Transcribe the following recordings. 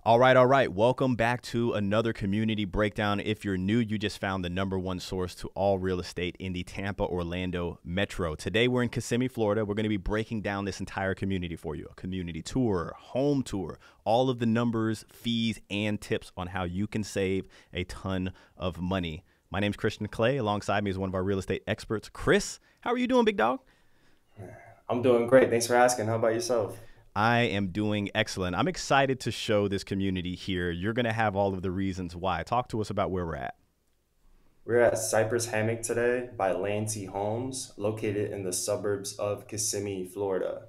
All right. Welcome back to another community breakdown. If you're new, you just found the #1 source to all real estate in the Tampa, Orlando metro. Today, we're in Kissimmee, Florida. We're going to be breaking down this entire community for you. A community tour, home tour, all of the numbers, fees, and tips on how you can save a ton of money. My name's Christian Clay. Alongside me is one of our real estate experts, Chris. How are you doing, big dog? I'm doing great. Thanks for asking. How about yourself? I am doing excellent. I'm excited to show this community here. You're going to have all of the reasons why. Talk to us about where we're at. We're at Cypress Hammock today by Landsea Homes, located in the suburbs of Kissimmee, Florida.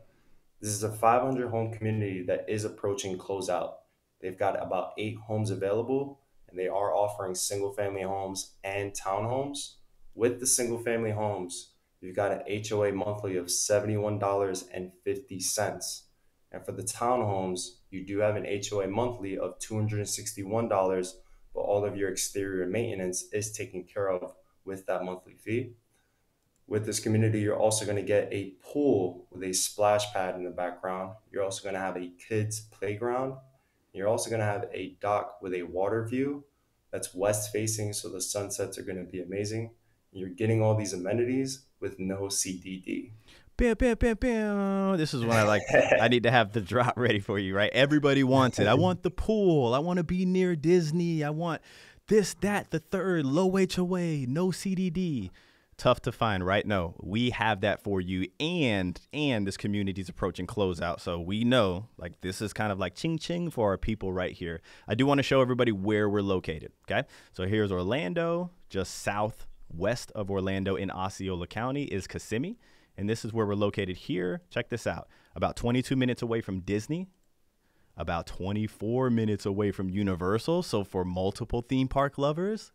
This is a 500 home community that is approaching closeout. They've got about 8 homes available, and they are offering single family homes and townhomes. With the single family homes, you've got an HOA monthly of $71.50. And for the townhomes, you do have an HOA monthly of $261, but all of your exterior maintenance is taken care of with that monthly fee. With this community, you're also going to get a pool with a splash pad in the background. You're also going to have a kids' playground. You're also going to have a dock with a water view that's west facing, so the sunsets are going to be amazing. You're getting all these amenities with no CDD. Bam, bam, bam, bam. This is when I need to have the drop ready for you, right? Everybody wants it. I want the pool. I want to be near Disney. I want this, that, the third, low HOA, no CDD. Tough to find, right? No, we have that for you. And this community is approaching closeout. So we know like this is kind of like ching ching for our people right here. I do want to show everybody where we're located. Okay. So here's Orlando, just southwest of Orlando in Osceola County is Kissimmee. And this is where we're located here. Check this out. About 22 minutes away from Disney, about 24 minutes away from Universal. So for multiple theme park lovers,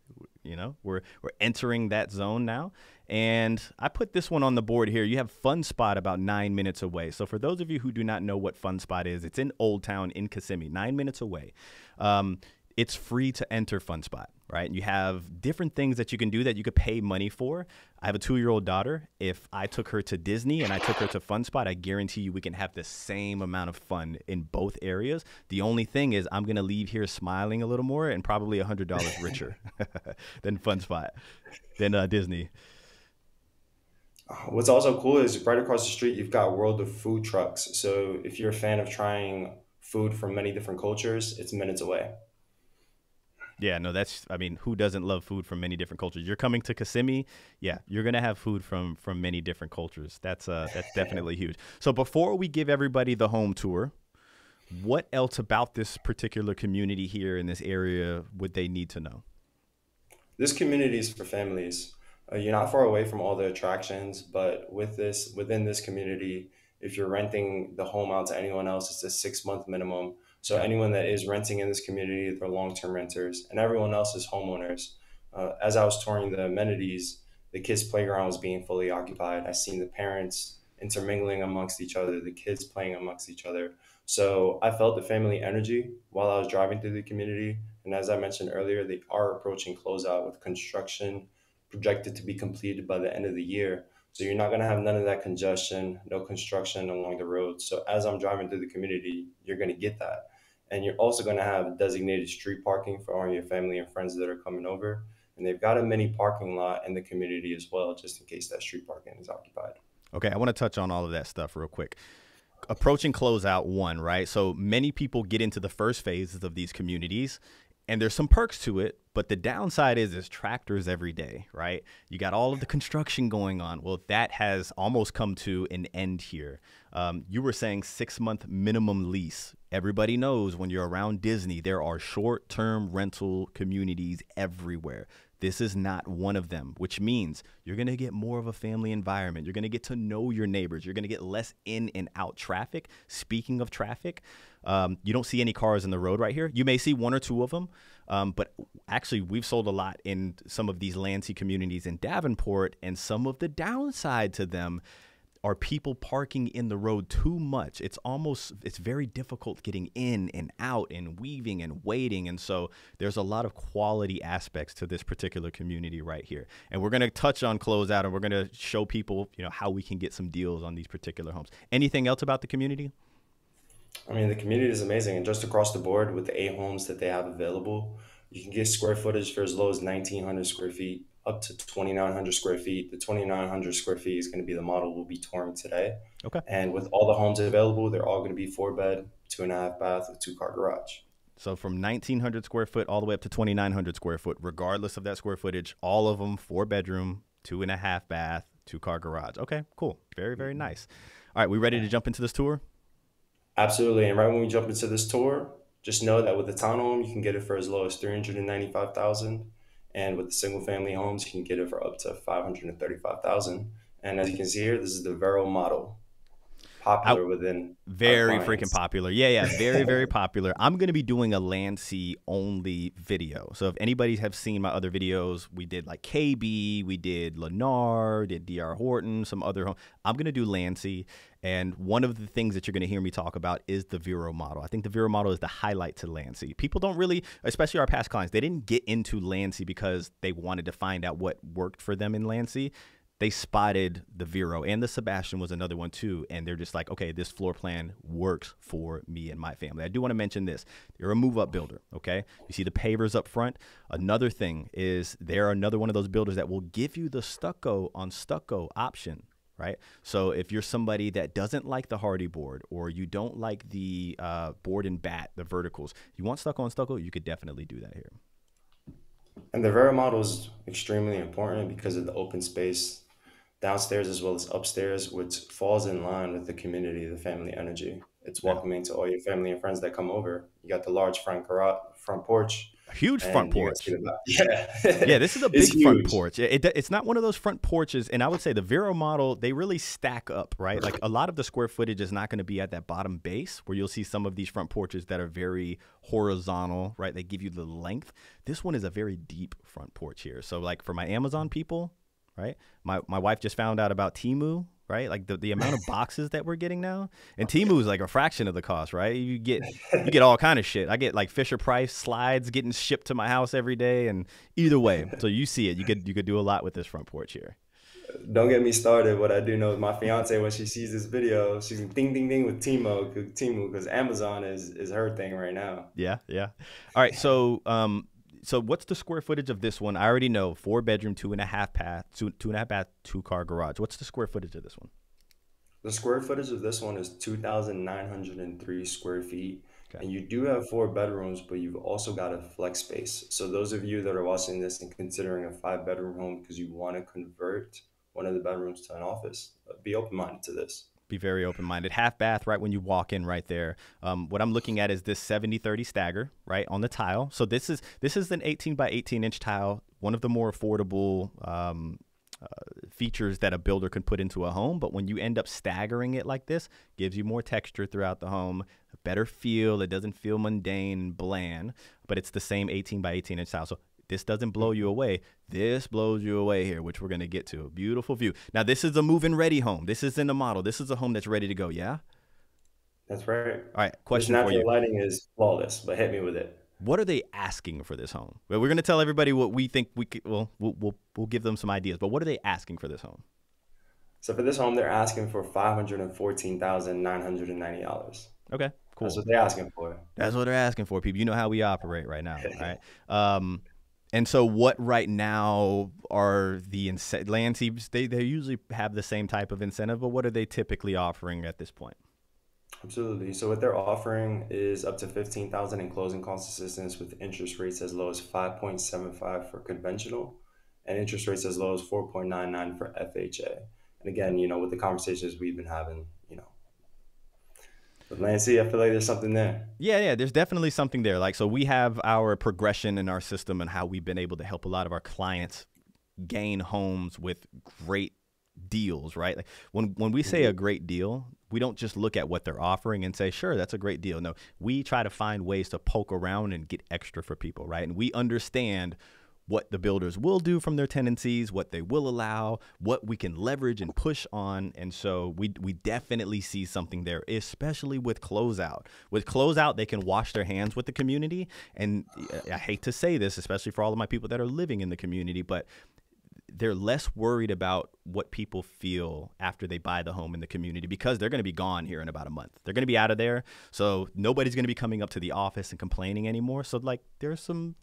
we're entering that zone now. And I put this one on the board here. You have Fun Spot about 9 minutes away. So for those of you who do not know what Fun Spot is, it's in Old Town in Kissimmee, 9 minutes away. It's free to enter Fun Spot, right? You have different things that you can do that you could pay money for. I have a 2-year-old daughter. If I took her to Disney and I took her to Fun Spot, I guarantee you we can have the same amount of fun in both areas. The only thing is I'm going to leave here smiling a little more and probably $100 richer than Fun Spot, than Disney. What's also cool is right across the street, you've got World of Food Trucks. So if you're a fan of trying food from many different cultures, it's minutes away. Yeah, no, I mean, who doesn't love food from many different cultures? You're coming to Kissimmee, yeah, you're gonna have food from many different cultures. That's definitely huge. So before we give everybody the home tour, what else about this particular community here in this area would they need to know? This community is for families. You're not far away from all the attractions, but within this community, if you're renting the home out to anyone else, it's a 6 month minimum. So Okay. anyone that is renting in this community, they're long-term renters, and everyone else is homeowners. As I was touring the amenities, the kids' playground was being fully occupied. I seen the parents intermingling amongst each other, the kids playing amongst each other. So I felt the family energy while I was driving through the community. And as I mentioned earlier, they are approaching closeout with construction projected to be completed by the end of the year. So you're not going to have none of that congestion, no construction along the road. So as I'm driving through the community, you're going to get that. And you're also going to have designated street parking for all your family and friends that are coming over. And they've got a mini parking lot in the community as well, just in case that street parking is occupied. Okay, I want to touch on all of that stuff real quick. Approaching closeout one, right? So many people get into the first phases of these communities and there's some perks to it, but the downside is there's tractors every day, right? You got all of the construction going on. Well, that has almost come to an end here. You were saying 6 month minimum lease. Everybody knows when you're around Disney, there are short-term rental communities everywhere. This is not one of them, which means you're going to get more of a family environment. You're going to get to know your neighbors. You're going to get less in and out traffic. Speaking of traffic, you don't see any cars in the road right here. You may see one or two of them, but actually we've sold a lot in some of these Landsea communities in Davenport, and some of the downside to them are people parking in the road too much. It's very difficult getting in and out and weaving and waiting. And so there's a lot of quality aspects to this particular community right here. And we're going to touch on closeout, and we're going to show people, how we can get some deals on these particular homes. Anything else about the community? I mean, the community is amazing, and just across the board with the 8 homes that they have available, you can get square footage for as low as 1,900 square feet up to 2,900 square feet. The 2,900 square feet is going to be the model we'll be touring today. Okay. And with all the homes available, they're all going to be 4 bed, 2.5 bath, with 2 car garage. So from 1,900 square foot all the way up to 2,900 square foot, regardless of that square footage, all of them 4 bedroom, 2.5 bath, 2 car garage. Okay, cool. Very, very nice. All right, we ready to jump into this tour? Absolutely. And right when we jump into this tour, just know that with the townhome, you can get it for as low as 395,000, and with the single family homes, you can get it for up to 535,000. And as you can see here, this is the Vero model, I, popular within our Very freaking clients. popular. Yeah, yeah, very, very popular. I'm going to be doing a Landsea only video. So if anybody have seen my other videos, we did like KB, we did Lennar, did DR Horton, some other home. I'm going to do Landsea. And one of the things that you're going to hear me talk about is the Vero model. I think the Vero model is the highlight to Landsea. People don't really, especially our past clients, they didn't get into Landsea because they wanted to find out what worked for them in Landsea. They spotted the Vero, and the Sebastian was another one too. And they're just like, okay, this floor plan works for me and my family. I do want to mention this. You're a move up builder. Okay. You see the pavers up front. Another thing is they're another one of those builders that will give you the stucco on stucco option. Right. So if you're somebody that doesn't like the hardy board, or you don't like the board and bat, the verticals, you want stucco on stucco, you could definitely do that here. And the Vero model is extremely important because of the open space downstairs as well as upstairs, which falls in line with the community, the family energy. It's Yeah. welcoming to all your family and friends that come over. You got the large front porch, A huge front and you're gonna see porch. the back. Yeah, Yeah, this is a it's big front huge. porch. It's not one of those front porches, and I would say the Vero model, they really stack up, right? Like a lot of the square footage is not going to be at that bottom base where you'll see some of these front porches that are very horizontal, right? They give you the length. This one is a very deep front porch here. So like for my Amazon people, right? My wife just found out about Temu, right? Like the amount of boxes that we're getting now. And Temu is like a fraction of the cost, right? You get all kind of shit. I get like Fisher Price slides getting shipped to my house every day, and either way. So you see it. You could do a lot with this front porch here. Don't get me started. What I do know is my fiance, when she sees this video, she's gonna ding ding ding with Temu, because Amazon is her thing right now. Yeah, yeah. All right, so what's the square footage of this one? I already know 4 bedroom, 2.5 bath, 2.5 bath, 2 car garage. What's the square footage of this one? The square footage of this one is 2,903 square feet. Okay. And you do have 4 bedrooms, but you've also got a flex space. So those of you that are watching this and considering a 5 bedroom home because you want to convert one of the bedrooms to an office, be open-minded to this. Be very open-minded. Half bath right when you walk in right there. What I'm looking at is this 70-30 stagger right on the tile. So this is an 18 by 18 inch tile, one of the more affordable features that a builder can put into a home. But when you end up staggering it like this, gives you more texture throughout the home, a better feel. It doesn't feel mundane and bland, but it's the same 18 by 18 inch tile. So this doesn't blow you away. This blows you away here, which we're going to get to. A beautiful view. Now, this is a move-in ready home. This isn't a model. This is a home that's ready to go, yeah? That's right. All right, This question for you. natural lighting is flawless, but hit me with it. What are they asking for this home? Well, we're going to tell everybody what we think we could, well, we'll give them some ideas, but what are they asking for this home? So for this home, they're asking for $514,990. Okay, That's cool. what they're asking for. That's what they're asking for, people. You know how we operate right now, all right? And so what right now are the Landseas, they usually have the same type of incentive, but what are they typically offering at this point? Absolutely. So what they're offering is up to 15,000 in closing cost assistance with interest rates as low as 5.75 for conventional and interest rates as low as 4.99 for FHA. And again, with the conversations we've been having, with Landsea, I feel like there's something there. Yeah, there's definitely something there. Like, so we have our progression in our system and how we've been able to help a lot of our clients gain homes with great deals, right? Like when we say a great deal, we don't just look at what they're offering and say, sure, that's a great deal. No, we try to find ways to poke around and get extra for people, right? And we understand what the builders will do from their tenancies, what they will allow, what we can leverage and push on. And so we definitely see something there, especially with Closeout. With Closeout, they can wash their hands with the community. And I hate to say this, especially for all of my people that are living in the community, but they're less worried about what people feel after they buy the home in the community, because they're going to be gone here in about a month. They're going to be out of there. So nobody's going to be coming up to the office and complaining anymore. So like there's some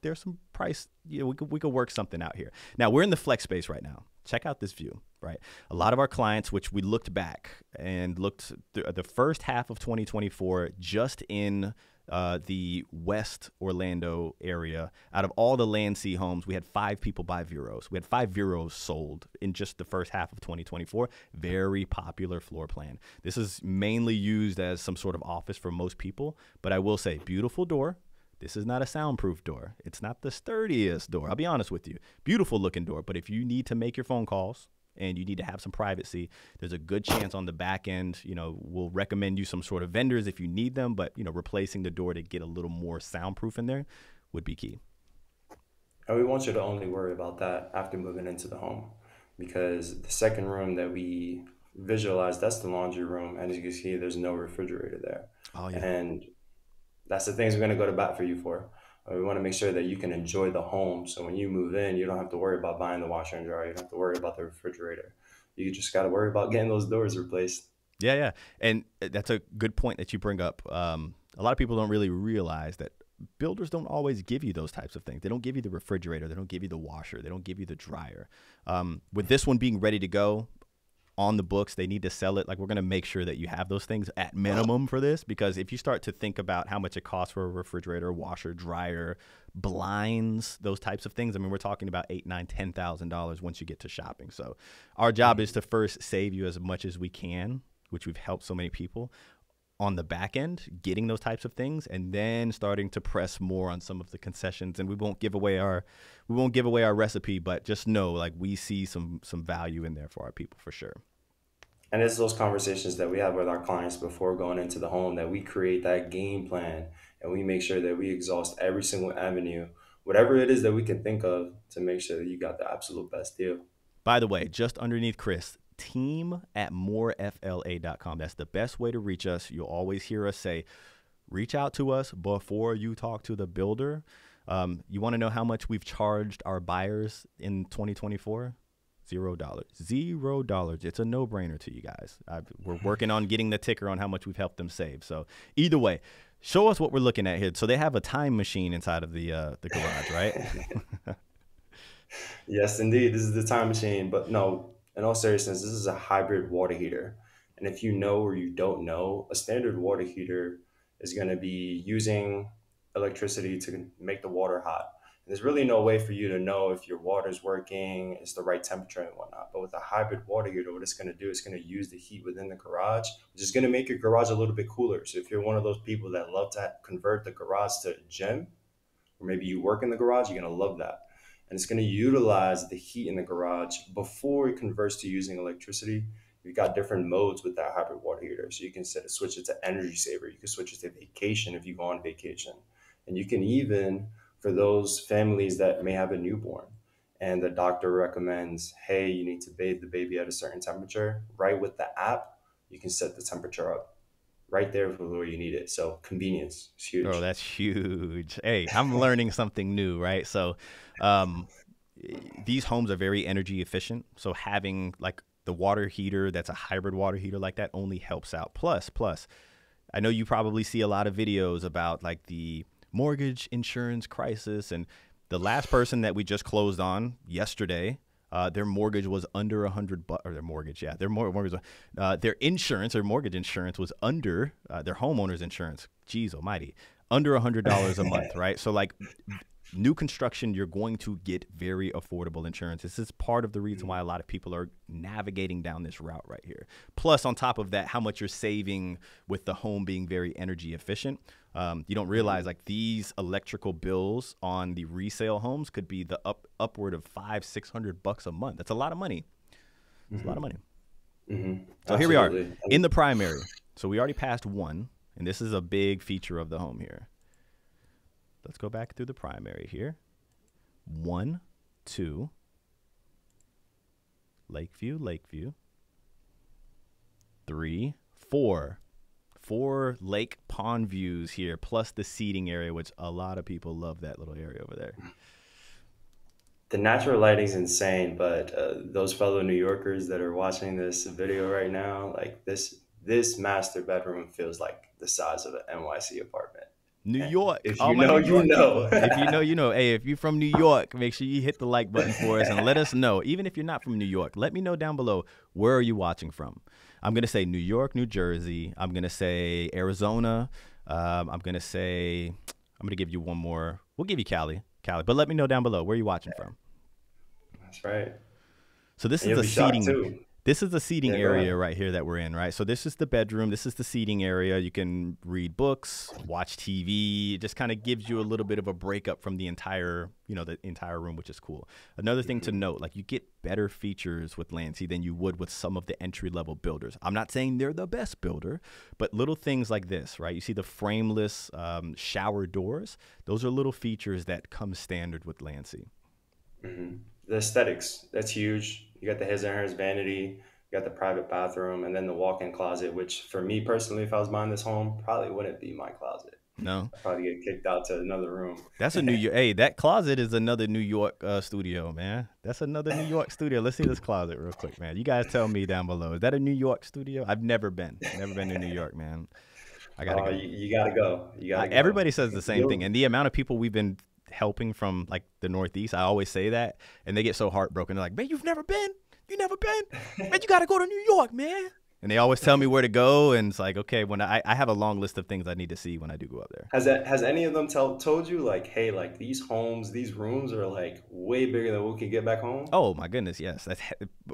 price, we could work something out here. Now we're in the flex space right now. Check out this view, right? A lot of our clients, which we looked back and looked the first half of 2024, just in the West Orlando area, out of all the Landsea Homes, we had 5 people buy Veros. We had 5 Veros sold in just the first half of 2024. Very popular floor plan. This is mainly used as some sort of office for most people, but I will say, beautiful door. This is not a soundproof door. It's not the sturdiest door. I'll be honest with you. Beautiful looking door, but if you need to make your phone calls and you need to have some privacy, there's a good chance on the back end, we'll recommend you some sort of vendors if you need them, but, replacing the door to get a little more soundproof in there would be key. And we want you to only worry about that after moving into the home, because the second room that we visualize, that's the laundry room. And as you can see, there's no refrigerator there. Oh, yeah. And that's the things we're going to go to bat for you for. We want to make sure that you can enjoy the home. So when you move in, you don't have to worry about buying the washer and dryer. You don't have to worry about the refrigerator. You just got to worry about getting those doors replaced. Yeah, yeah. And that's a good point that you bring up. A lot of people don't really realize that builders don't always give you those types of things. They don't give you the refrigerator. They don't give you the washer. They don't give you the dryer. With this one being ready to go, on the books, they need to sell it. Like, we're going to make sure that you have those things at minimum for this, because if you start to think about how much it costs for a refrigerator, washer, dryer, blinds, those types of things, I mean, we're talking about $8,000, $9,000, $10,000 once you get to shopping. So our job is to first save you as much as we can, which we've helped so many people on the back end, getting those types of things, and then starting to press more on some of the concessions. And we won't give away our recipe, but just know, like, we see some value in there for our people for sure. And it's those conversations that we have with our clients before going into the home that we create that game plan, and we make sure that we exhaust every single avenue, whatever it is that we can think of, to make sure that you got the absolute best deal. By the way, just underneath Chris, team@morefla.com. That's the best way to reach us. You'll always hear us say, reach out to us before you talk to the builder. You want to know how much we've charged our buyers in 2024? $0. $0. It's a no-brainer to you guys. We're working on getting the ticker on how much we've helped them save. So either way, show us what we're looking at here. So they have a time machine inside of the garage, right? Yes, indeed. This is the time machine. But no, in all seriousness, this is a hybrid water heater. And if you know or you don't know, a standard water heater is going to be using electricity to make the water hot. And there's really no way for you to know if your water's working, it's the right temperature and whatnot. But with a hybrid water heater, what it's going to do is going to use the heat within the garage, which is going to make your garage a little bit cooler. So if you're one of those people that love to convert the garage to a gym, or maybe you work in the garage, you're going to love that. And it's going to utilize the heat in the garage before it converts to using electricity. You've got different modes with that hybrid water heater. So you can switch it to energy saver. You can switch it to vacation if you go on vacation. And you can even, for those families that may have a newborn and the doctor recommends, hey, you need to bathe the baby at a certain temperature, right with the app, you can set the temperature up right there for where you need it. So convenience is huge. Oh, that's huge. Hey, I'm learning something new, right? So these homes are very energy efficient. So having like the water heater that's a hybrid water heater like that only helps out. Plus, I know you probably see a lot of videos about like the mortgage insurance crisis. And the last person that we just closed on yesterday, their mortgage was under $100, or their mortgage, yeah, their insurance or mortgage insurance was under their homeowner's insurance. Geez almighty, under $100 a month, right? So like new construction, you're going to get very affordable insurance. This is part of the reason why a lot of people are navigating down this route right here. Plus, on top of that, how much you're saving with the home being very energy efficient. You don't realize like these electrical bills on the resale homes could be the upward of $500-600 a month. That's a lot of money. It's a lot of money. So here we are in the primary. So we already passed one, and this is a big feature of the home here. Let's go back through the primary here. 1, 2, Lakeview. 3, 4. 4 lake pond views here, plus the seating area, which a lot of people love that little area over there. The natural lighting's insane, but those fellow New Yorkers that are watching this video right now, like this master bedroom feels like the size of an NYC apartment. New And York, if all you my know, New you York know. people. If you know, you know. Hey, if you're from New York, make sure you hit the like button for us and let us know. Even if you're not from New York, let me know down below, where are you watching from? I'm gonna say New York, New Jersey. I'm gonna say Arizona. I'm gonna give you one more. We'll give you Cali. But let me know down below, where are you watching from? That's right. So this And is you'll the be shocked seating. too. This is the seating Yeah, go area ahead. right here that we're in, right? So this is the bedroom. This is the seating area. You can read books, watch TV. It just kind of gives you a little bit of a breakup from the entire, the entire room, which is cool. Another thing to Hmm. note, like you get better features with Landsea than you would with some of the entry level builders. I'm not saying they're the best builder, but little things like this, right? You see the frameless shower doors. Those are little features that come standard with Landsea. Hmm. The aesthetics, that's huge. You got the his and hers vanity, you got the private bathroom, and then the walk-in closet, which for me personally, if I was buying this home, probably wouldn't be my closet. No. I'd probably get kicked out to another room. That's a New York. Hey, that closet is another New York studio, man. That's another New York studio. Let's see this closet real quick, man. You guys tell me down below. Is that a New York studio? I've never been. Never been to New York, man. I gotta Oh, go. you gotta go. You gotta go. Everybody says the same thing, You'll, and the amount of people we've been helping from like the Northeast, I always say that, and they get so heartbroken. They're like, "Man, you've never been? You never been? Man, you gotta go to New York, man." And they always tell me where to go, and it's like, okay, when I have a long list of things I need to see when I do go up there. has any of them told you like, hey, like these homes, these rooms are like way bigger than what we can get back home? Oh my goodness, yes, that's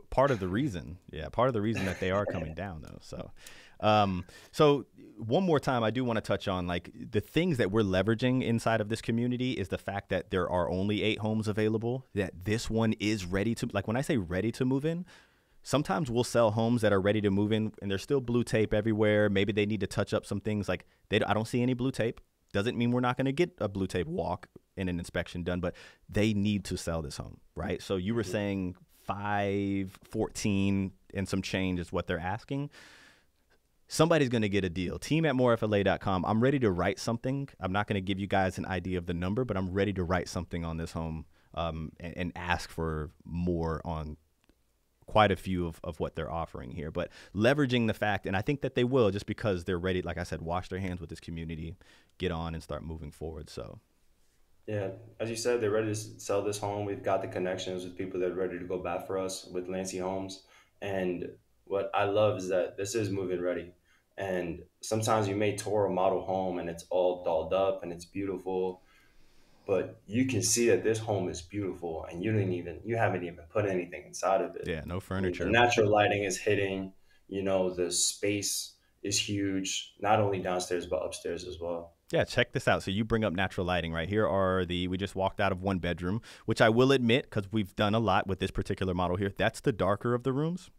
part of the reason. Yeah, part of the reason that they are coming down though. So one more time, I do want to touch on like the things that we're leveraging inside of this community is the fact that there are only 8 homes available. That this one is ready to, like when I say ready to move in, sometimes we'll sell homes that are ready to move in and there's still blue tape everywhere. Maybe they need to touch up some things. Like I don't see any blue tape. Doesn't mean we're not going to get a blue tape walk and an inspection done, but they need to sell this home, right? So you were saying 514 and some change is what they're asking. Somebody's going to get a deal. Team@morefla.com. I'm ready to write something. I'm not going to give you guys an idea of the number, but I'm ready to write something on this home and ask for more on quite a few of what they're offering here. But leveraging the fact, and I think that they will, just because they're ready, like I said, wash their hands with this community, get on and start moving forward. So Yeah, as you said, they're ready to sell this home. We've got the connections with people that are ready to go bat for us with Landsea Homes. And what I love is that this is move-in ready. And sometimes you may tour a model home and it's all dolled up and it's beautiful, but you can see that this home is beautiful and you haven't even put anything inside of it. yeah, no I mean, the furniture. natural lighting is hitting, the space is huge, not only downstairs but upstairs as well. Yeah, check this out. So you bring up natural lighting, right? Here are we just walked out of one bedroom, which I will admit, because we've done a lot with this particular model here. That's the darker of the rooms.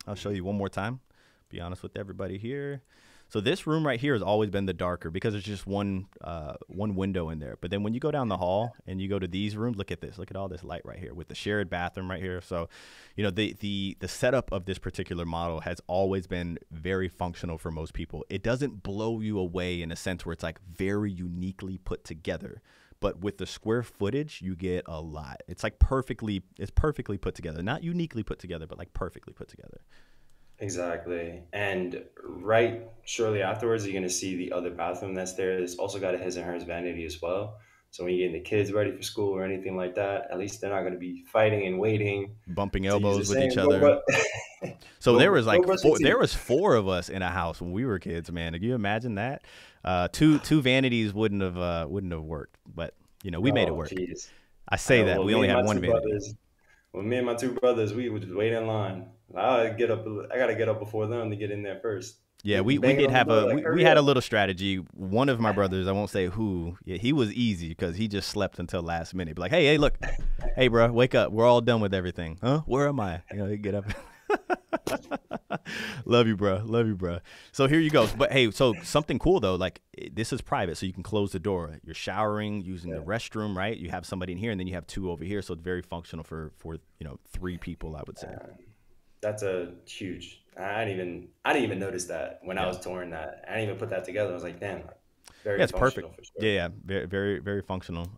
I'll show you one more time. Be honest with everybody here. So this room right here has always been the darker because there's just one window in there. But then when you go down the hall and you go to these rooms, look at this. Look at all this light right here with the shared bathroom right here. So, the setup of this particular model has always been very functional for most people. It doesn't blow you away in a sense where it's like very uniquely put together. But with the square footage, you get a lot. It's perfectly put together. Not uniquely put together, but like perfectly put together. Exactly. And right shortly afterwards, you're going to see the other bathroom that's there. It's also got a his and hers vanity as well. So when you're getting the kids ready for school or anything like that, at least they're not going to be fighting and waiting Bumping to use the elbows with each same go, other. So there was like go brush your there teeth. was 4 of us in a house when we were kids, man. Can you imagine that? Two vanities wouldn't have worked, but we made it Oh, work. jeez. I I say know. that Well, we me only and had my one two vanity. brothers, when me and my two brothers, we would just wait in line. I get up. I gotta get up before them to get in there first. Yeah, They'd be we banging did on the have door like, we "Hurry had a up!" little strategy. One of my brothers, I won't say who, yeah, he was easy because he just slept until last minute. Be like, hey, look, hey, bro, wake up. We're all done with everything. Huh? Where am I? He get up. Love you, bro. Love you, bro. So here you go. But hey, so something cool though, like this is private, so you can close the door. You're showering, using the Yeah. restroom, right? You have somebody in here, and then you have 2 over here, so it's very functional for 3 people, I would say. That's a huge. I didn't even notice that when I Yeah. was touring that. I didn't even put that together. I was like, damn, like, Yeah, very it's perfect. functional for Yeah, sure. yeah, very, very, very functional.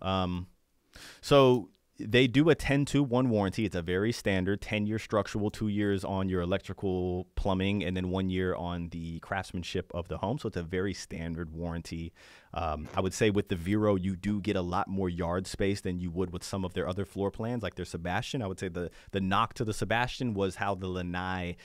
So They do a 10-to-1 warranty. It's a very standard 10-year structural, 2 years on your electrical, plumbing, and then 1 year on the craftsmanship of the home. So it's a very standard warranty. I would say with the Vero, you do get a lot more yard space than you would with some of their other floor plans, like their Sebastian. I would say the knock to the Sebastian was how the Lanai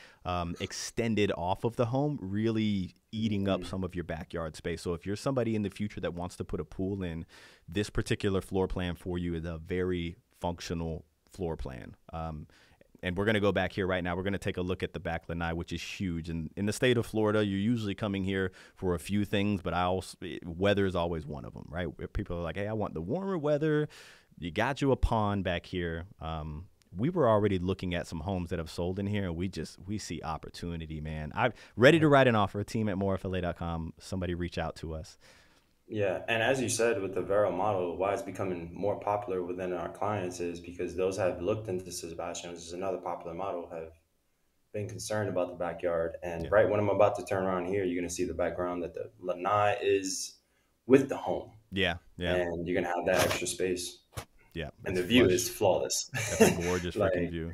extended off of the home, really eating up some of your backyard space. So if you're somebody in the future that wants to put a pool in, this particular floor plan for you is a very functional floor plan. And we're going to go back here right now. We're going to take a look at the back lanai, which is huge. And in the state of Florida, you're usually coming here for a few things, but weather is always one of them, right? People are like, hey, I want the warmer weather. You got you a pond back here. We were already looking at some homes that have sold in here, and we see opportunity, man. I'm ready to write an offer. Team at morefla.com. Somebody reach out to us. Yeah, and as you said, with the Vero model, why it's becoming more popular within our clients is because those have looked into Sebastian, which is another popular model, have been concerned about the backyard. And Yeah. right when I'm about to turn around here, you're going to see the background that the lanai is with the home. Yeah. And you're going to have that extra space. Yeah. And the view is flawless. That's a gorgeous freaking view.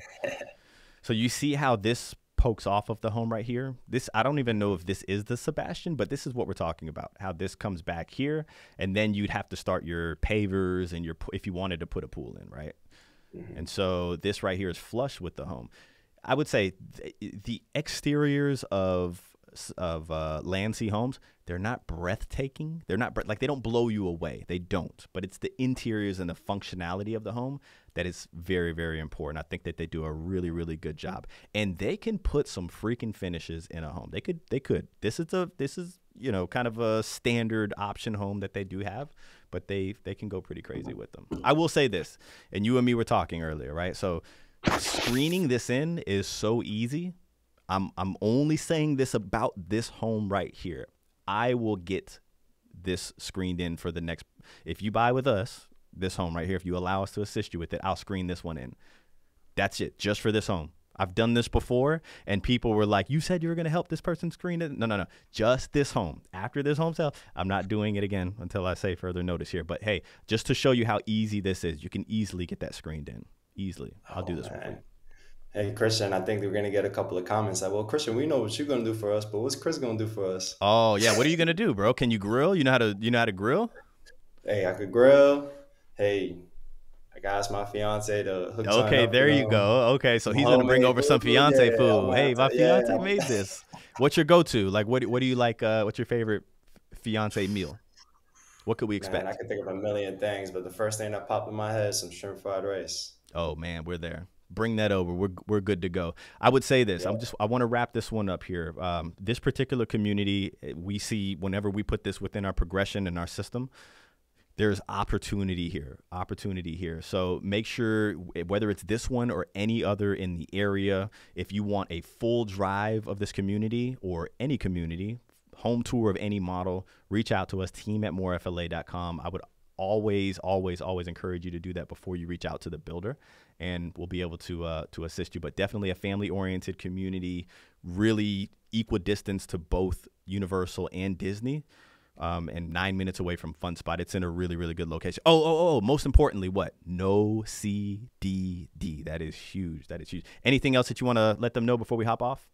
So you see how this pokes off of the home right here? I don't even know if this is the Sebastian, but this is what we're talking about. How this comes back here, and then you'd have to start your pavers and if you wanted to put a pool in, right? Mm-hmm. And so this right here is flush with the home. I would say the exteriors of Landsea Homes, they're not breathtaking. They're not like they don't blow you away. They don't. But it's the interiors and the functionality of the home that is very, very important. I think that they do a really, really good job, and they can put some freaking finishes in a home. They could. This is kind of a standard option home that they do have, but they can go pretty crazy with them. I will say this, and you and me were talking earlier, right? So screening this in is so easy. I'm only saying this about this home right here. I will get this screened in for the next, if you buy with us, this home right here, if you allow us to assist you with it, I'll screen this one in. That's it, just for this home. I've done this before, and people were like, you said you were going to help this person screen it. No. Just this home. After this home sale, I'm not doing it again until I say further notice here. But hey, just to show you how easy this is, you can easily get that screened in. Easily. I'll do this for you. Hey, Christian, I think we're going to get a couple of comments like, well, Christian, we know what you're going to do for us, but what's Chris going to do for us? Oh, yeah. What are you going to do, bro? Can you grill? You know how to grill? Hey, I could grill. Hey, I got to ask my fiance to hook something Okay, up, there you go. Okay, so he's going to bring over some fiance food. Hey, my fiance made this. What's your go-to? Like, what do you like? What's your favorite fiance meal? What could we expect? Man, I can think of a million things, but the first thing that popped in my head is some shrimp fried rice. Oh, man, we're there. Bring that over. We're good to go. I would say this. Yeah. I want to wrap this one up here. This particular community, we see whenever we put this within our progression and our system, there's opportunity here. So make sure, whether it's this one or any other in the area, if you want a full drive of this community or any community, home tour of any model, reach out to us, team@morefla.com. I would always encourage you to do that before you reach out to the builder, and we'll be able to assist you. But definitely a family-oriented community, really equidistant to both Universal and Disney, and 9 minutes away from Fun Spot. It's in a really, really good location. Oh, most importantly, what? No CDD. That is huge. Anything else that you want to let them know before we hop off?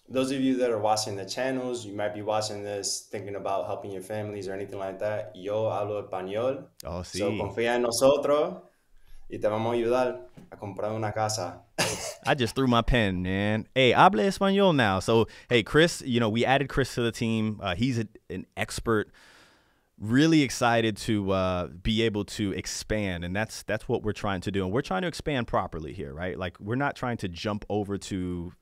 Those of you that are watching the channels, you might be watching this thinking about helping your families or anything like that. Yo hablo español. Oh, sí. So confía en nosotros y te vamos a ayudar a comprar una casa. I just threw my pen, man. Hey, hable español now. So, hey, Chris, we added Chris to the team. He's an expert. Really excited to be able to expand, and that's what we're trying to do. And we're trying to expand properly here, right? Like, we're not trying to jump over to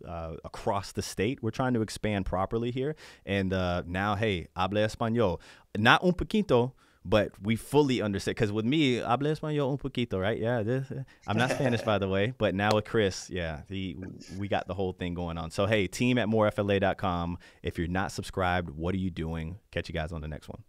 across the state. We're trying to expand properly here. And now, hey, habla español. Not un poquito, but we fully understand. Because with me, habla español un poquito, right? Yeah, I'm not Spanish, by the way. But now with Chris, yeah, we got the whole thing going on. So, hey, team@morefla.com. If you're not subscribed, what are you doing? Catch you guys on the next one.